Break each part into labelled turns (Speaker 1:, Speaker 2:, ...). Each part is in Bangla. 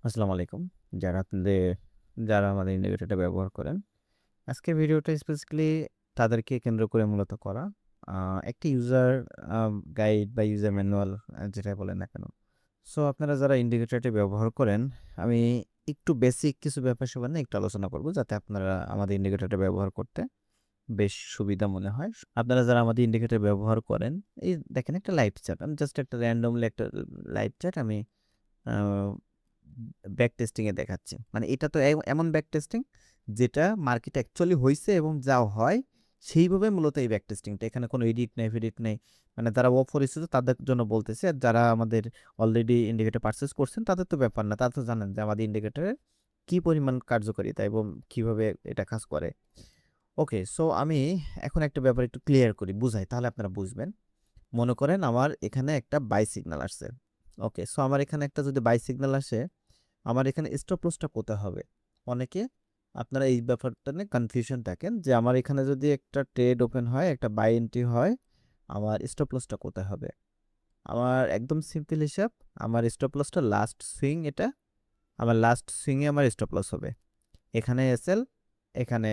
Speaker 1: আসসালামু আলাইকুম। যারা আমাদের ইন্ডিকেটরটা ব্যবহার করেন। আজকের ভিডিওটা স্পেসিফিক্যালি তাদেরকে কেন্দ্র করে মূলত করা। আ একটি ইউজার আ গাইড বা ইউজার ম্যানুয়াল যেটাই বলেন না কেন। সো আপনারা যারা ইন্ডিকেটরটি ব্যবহার করেন, আমি একটু বেসিক কিছু ব্যাপার-স্যাপার নিয়ে একটু আলোচনা করব যাতে আপনারা আমাদের ইন্ডিকেটরটা ব্যবহার করতে বেশ সুবিধা মনে হয়। আপনারা যারা আমাদের ইন্ডিকেটর ব্যবহার করেন, এই দেখেন একটা লাইভ চ্যাট। আমি জাস্ট একটা র‍্যান্ডমলি একটা লাইভ চ্যাট আমি আ ব্যাক টেস্টিং এ দেখাচ্ছে। মানে এটা তো এমন ব্যাক টেস্টিং যেটা মার্কেটে অ্যাকচুয়ালি হইছে এবং যা হয় সেইভাবে মূলত এই ব্যাক টেস্টিংটা। এখানে কোনো এডিট নাই, ফেডিট নাই। মানে যারা পরিচিত তাদের জন্য বলতেছি। আর যারা আমাদের অলরেডি ইন্ডিকেটর পারচেজ করছেন তাদের তো ব্যাপার না। তারা তো জানেন যে আমাদের ইন্ডিকেটরের কি পরিমাণ কার্যকারিতা এবং কিভাবে এটা কাজ করে। ওকে, সো আমি এখন একটা ব্যাপার একটু ক্লিয়ার করি, বুঝাই তাহলে আপনারা বুঝবেন। মনে করেন আমার এখানে একটা বাই সিগন্যাল আসছে। ওকে, সো আমার এখানে একটা যদি বাই সিগন্যাল আসে, আমার এখানে স্টপ লসটা কোথায় হবে? অনেকে আপনারা এই ব্যাপারটা নিয়ে কনফিউশন থাকেন যে আমার এখানে যদি একটা ট্রেড ওপেন হয়, একটা বাই এন্ট্রি হয়, আমার স্টপ লসটা কোথায় হবে? আমার একদম সিম্পল হিসাব, আমার স্টপ লসটা লাস্ট সুইং এটা, আমার লাস্ট সুইংয়ে আমার স্টপ লস হবে। এখানে এসএল, এখানে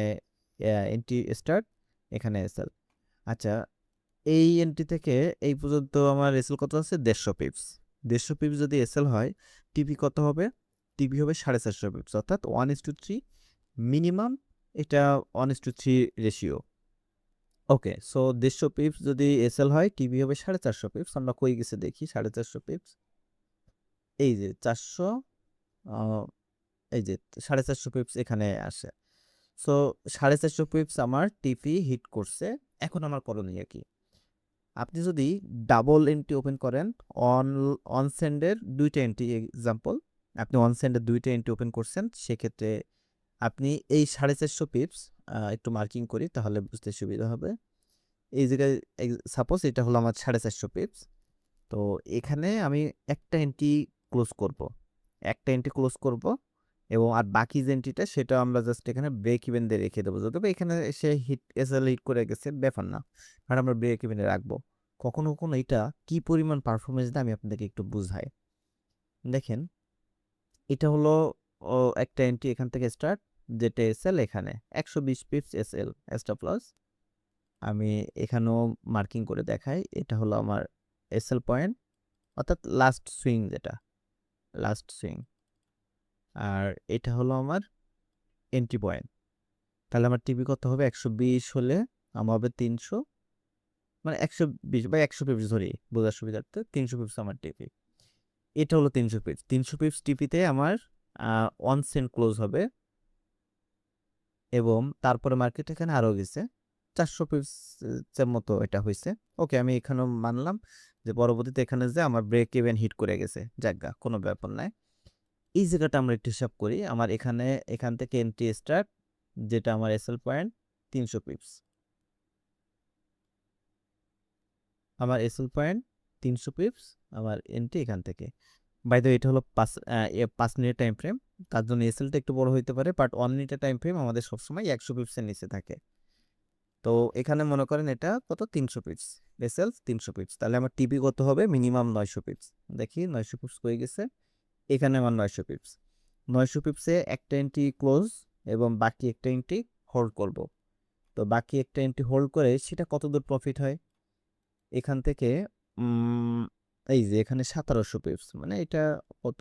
Speaker 1: এন্ট্রি স্টার্ট, এখানে এসএল। আচ্ছা, এই এন্ট্রি থেকে এই পর্যন্ত আমার এসএল কত আছে? 150 পিপস। 150 পিপস যদি এসএল হয়, টিপি কত হবে? টিপি হবে 450 পিপস, অর্থাৎ 1:3 মিনিমাম। এটা 1:3 রেশিও। ওকে, সো 150 পিপস যদি এসএল হয়, টিপি হবে 450 পিপস। আমরা কই গেছে দেখি 450 পিপস। এই যে 400, আ এই যে 450 পিপস এখানে আসে। সো 450 পিপস আমার টিপি হিট করছে। এখন আমার করণীয় কি? আপনি যদি ডাবল এন্ট্রি ওপেন করেন, অন অন সেন্ডের ২ টা এন্ট্রি এক্সাম্পল, আপনি অন সেন্ডের ২ টা এন্ট্রি ওপেন করছেন, সেক্ষেত্রে আপনি এই 450 পিপস একটু মার্কিং করি তাহলে বুঝতে সুবিধা হবে। এই জায়গায় সাপোজ এটা হলো আমার 450 পিপস। তো এখানে আমি একটা এন্ট্রি ক্লোজ করব। একটা এন্ট্রি ক্লোজ করব এবং আর বাকি যে এন্ট্রিটা সেটা আমরা জাস্ট এখানে ব্রেক ইভেন দিয়ে রেখে দেবো। যদিও এখানে সে এসএল হিট করে গেছে, ব্যাপার না। কারণ আমরা ব্রেক ইভেনে রাখবো। কখনো, কখনো এটা কি পরিমাণ পারফরম্যান্স দেয় আমি আপনাদেরকে একটু বুঝাই। দেখেন, এটা হলো একটা এন্ট্রি এখান থেকে স্টার্ট, যেটা এসএল এখানে 120 পিপস এসএল স্টপ লস। আমি এখানেও মার্কিং করে দেখাই। এটা হলো আমার এসএল পয়েন্ট, অর্থাৎ লাস্ট সুইং যেটা, লাস্ট সুইং। আর এটা হলো আমার এন্ট্রি পয়েন্ট। তাহলে আমার টিপি কত হবে? 120 হলে আমার হবে 300, মানে 120 বা 100 পিপস ধরি বোঝার সুবিধার্থে। 300 পিপস আমার টিপি। এটা হলো 300 পিপস। 300 পিপস টিপিতে আমার 1 সেন্ট ক্লোজ হবে এবং তারপরে মার্কেট এখানে আরও গেছে। 400 পিপস এর মতো এটা হইছে। ওকে, আমি এখানেও মানলাম যে পরবর্তীতে এখানে যে আমার ব্রেক ইভেন হিট করে গেছে। যাকগা, কোনো ব্যাপার নাই। এই জায়গাটা আমরা একটু হিসাব করি। আমার এখানে এখান থেকে এন্ট্রি স্টার্ট, যেটা আমার এসএল পয়েন্ট 300 পিপস। আমার এসএল পয়েন্ট 300 পিপস, আমার এন্ট্রি এখান থেকে। বাই দ্য ওয়ে, এটা হলো 5 মিনিট টাইম ফ্রেম। তার জন্য এসএলটা একটু বড় হইতে পারে, বাট 1 মিনিটের টাইম ফ্রেম আমাদের সবসময় 100 পিপসের নিচে থাকে। তো এখানে মনে করেন এটা কত? 300 পিপস। SL 300 pips. তাহলে আমার টিপি কত হবে? Minimum 900 pips. দেখি 900 পিপস হয়ে গেছে। এখানে আমার 900 পিপস। 900 পিপসে একটা এন্ট্রি ক্লোজ এবং বাকি একটা এন্ট্রি হোল্ড করব। তো বাকি একটা এন্ট্রি হোল্ড করে সেটা কতদূর প্রফিট হয়? এখান থেকে উম এই যে এখানে 1700 পিপস, মানে এটা কত?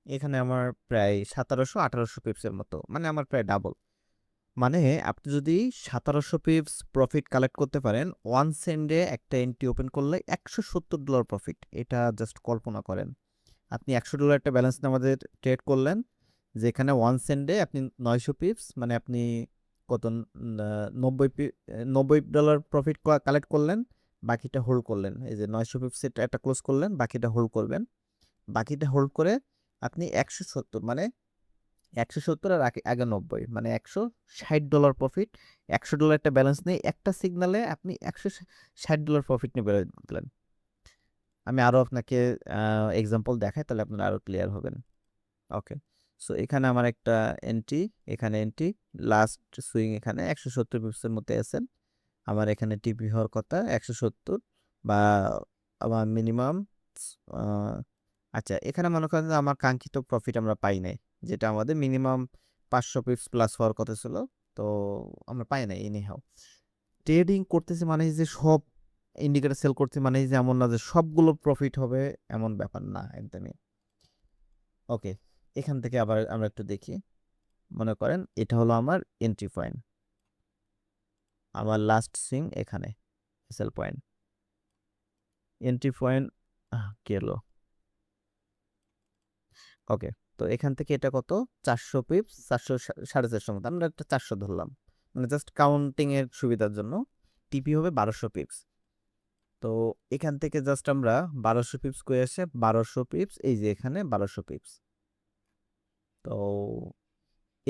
Speaker 1: এখানে আমার প্রায় 1700-1800 পিপসের মতো, মানে আমার প্রায় ডাবল। মানে আপনি যদি 1700 পিপস প্রফিট কালেক্ট করতে পারেন, 1 সেন্টে একটা এন্ট্রি ওপেন করলে $170 প্রফিট। এটা জাস্ট কল্পনা করেন। আপনি $100 একটা ব্যালেন্স নিয়ে আমাদের ট্রেড করলেন, যেখানে 1 সেন্টে আপনি 900 পিপস, মানে আপনি কত, 90 $90 প্রফিট কালেক্ট করলেন, বাকিটা হোল্ড করলেন। এই যে 900 পিপস একটা ক্লোজ করলেন, বাকিটা হোল্ড করবেন। বাকিটা হোল্ড করে আপনি 170, মানে 170 আর আগে 90, মানে $160 প্রফিট। $100 একটা ব্যালেন্স নেই, একটা সিগনালে আপনি $160 প্রফিট নিয়ে বেরোয় দিলেন। আমি আরো আপনাকে এক্সাম্পল দেখাই, তাহলে আপনারা আরো ক্লিয়ার হবেন। ওকে, সো এখানে আমার একটা এন্ট্রি, এখানে এন্ট্রি, লাস্ট সুইং এখানে 170 পিপসের মধ্যে আছেন। আমার এখানে টিপি হওয়ার কথা 170, বা আমার মিনিমাম আচ্ছা, এখানে মনে করেন যে আমার কাঙ্ক্ষিত প্রফিট আমরা পাই নাই, যেটা আমাদের মিনিমাম 500 পিপস প্লাস হওয়ার কথা ছিল। তো আমরা পাই নাই এনি হাউ। ট্রেডিং করতেছি মানে যে সব ইন্ডিকেটর সেল করছি মানে যে এমন না যে সবগুলো প্রফিট হবে, এমন ব্যাপার না একদমই। ওকে, এখান থেকে আবার আমরা একটু দেখি। মনে করেন এটা হলো আমার এন্ট্রি পয়েন্ট, আমার লাস্ট সুইং এখানে সেল পয়েন্ট, এন্ট্রি পয়েন্ট কি হলো। ওকে, তো এখান থেকে এটা কত, 400 পিপস, 400 450 মতো, আমরা একটা 400 ধরলাম, মানে জাস্ট কাউন্টিং এর সুবিধার জন্য। টিপি হবে 1200 পিপস। তো এখান থেকে জাস্ট আমরা 1200 পিপস করে আসে, 1200 পিপস, এই যে এখানে 1200 পিপস। তো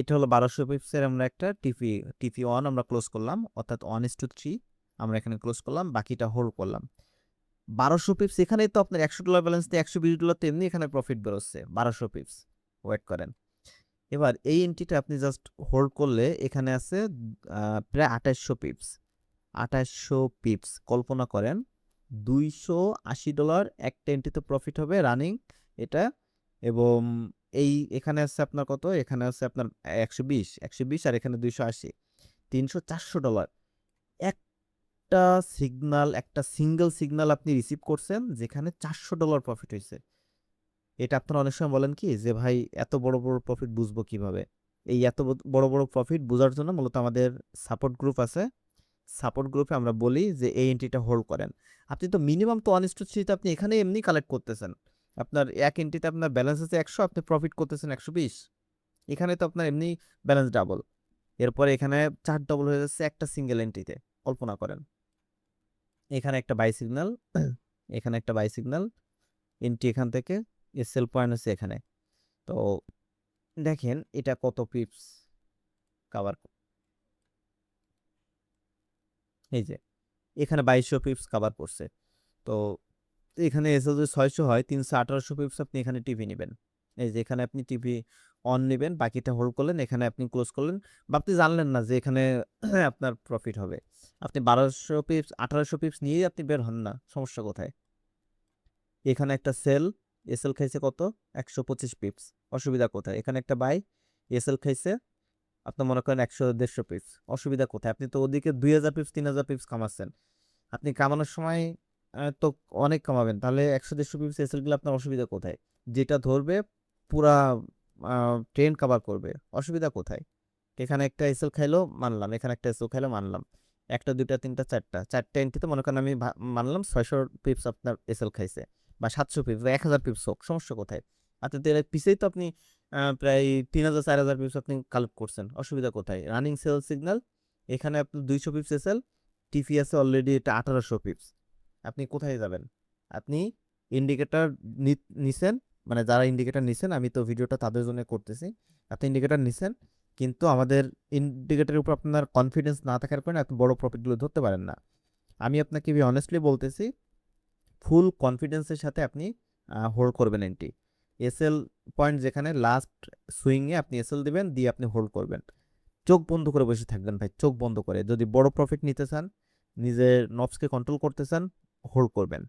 Speaker 1: এটা হলো 1200 পিপসের আমরা একটা টিপি, টিপি 1 আমরা ক্লোজ করলাম, অর্থাৎ 1:3 আমরা এখানে ক্লোজ করলাম, বাকিটা হোল্ড করলাম। 1200 পিপস এখানেই তো আপনার $100 ব্যালেন্স দিয়ে $120 তো এমনি এখানে প্রফিট বেরোচ্ছে। 1200 পিপস ওয়েট করেন। এবার এই এন্ট্রিটা আপনি জাস্ট হোল্ড করলে এখানে আছে প্রায় 2800 পিপস। 2800 পিপস কল্পনা করেন, $280 একটা এন্ট্রিতে প্রফিট হবে রানিং এটা। এবং এই এখানে আছে আপনার কত, এখানে আছে আপনার 120 আর এখানে 280, 300 $400। একটা সিগনাল, একটা সিঙ্গেল সিগনাল আপনি রিসিভ করছেন যেখানে $400 প্রফিট হয়েছে। এটা আপনারা অনেক সময় বলেন কি যে ভাই এত বড় বড় প্রফিট বুঝবো কিভাবে। এই এত বড় বড় প্রফিট বোঝার জন্য মূলত আমাদের সাপোর্ট গ্রুপ আছে। সাপোর্ট গ্রুপে আমরা বলি যে এই এন্ট্রিটা হোল্ড করেন। আপনি তো মিনিমাম তো 1:3 আপনি এখানে এমনি কালেক্ট করতেছেন। আপনার এক এন্ট্রিতে আপনার ব্যালেন্স আছে 100, আপনি প্রফিট করতেছেন 120। এখানে তো আপনার এমনি ব্যালেন্স ডাবল। এরপরে এখানে 4 ডবল হয়ে যাচ্ছে একটা সিঙ্গেল এন্ট্রিতে। কল্পনা করেন এখানে একটা বাই সিগন্যাল, এখানে একটা বাই সিগন্যাল, এন্ট্রি এখান থেকে, সেল পয়েন্ট হচ্ছে এখানে। তো দেখেন এটা কত পিপস কভার, এই যে এখানে 2200 পিপস কভার করছে। তো এখানে এসএল যদি 600 হয়, 318 পিপস আপনি এখানে টিভি নেবেন। এই যে এখানে আপনি টিভি অন নেবেন, বাকিটা হোল্ড করলেন, এখানে আপনি ক্লোজ করলেন, বা আপনি জানলেন না যে এখানে আপনার প্রফিট হবে। আপনি 1200 পিপস 1800 পিপস নিয়েই আপনি বের হন না, সমস্যা কোথায়? এখানে একটা সেল, এসএল খাইছে কত, 125 পিপস, অসুবিধা কোথায়? এখানে একটা বাই, এসএল খাইছে আপনি মনে করেন 100-150 পিপস, অসুবিধা কোথায়? আপনি তো ওদিকে 2000 পিপস 3000 পিপস কামাচ্ছেন। আপনি কামানোর সময় তো অনেক কামাবেন, তাহলে 100-150 পিপস এসএল গুলো আপনার অসুবিধা কোথায়? যেটা ধরবে পুরা ট্রেন কভার করবে, অসুবিধা কোথায়? এখানে একটা এসএল খাইলো মানলাম, এখানে একটা এসএল খাইলো মানলাম, একটা দুইটা তিনটা চারটা এন্ট্রিতে মনে করেন আমি মানলাম 600 পিপস আপনার এসএল খাইছে, বা 700 পিপস বা 1000 পিপস হোক, সমস্যা কোথায়? আপনি তো এর পিছেই তো আপনি প্রায় 3000-4000 পিপস আপনি কালেক্ট করছেন, অসুবিধা কোথায়? রানিং সেল সিগন্যাল, এখানে আপনি 200 পিপস এসএল, টিপি আছে অলরেডি এটা 1800 পিপস। আপনি কোথায় যাবেন? আপনি ইন্ডিকেটর নিছেন, মানে যারা ইন্ডিকেটর নিছেন, আমি তো ভিডিওটা তাদের জন্য করতেছি। আপনি ইন্ডিকেটর নিছেন, কিন্তু আমাদের ইন্ডিকেটরের উপর আপনার কনফিডেন্স না থাকার কারণে আপনি বড় প্রফিটগুলো ধরতে পারেন না। আমি আপনাকে অনেস্টলি বলতেছি, ফুল কনফিডেন্সের সাথে আপনি হোল্ড করবেন এন্ট্রি। এসএল পয়েন্ট যেখানে লাস্ট সুইংয়ে আপনি এসএল দিবেন, দিয়ে আপনি হোল্ড করবেন। চোখ বন্ধ করে বসে থাকবেন ভাই, চোখ বন্ধ করে। যদি বড় প্রফিট নিতে চান, নিজের নফসকে কন্ট্রোল করতে চান, হোল্ড করবেন।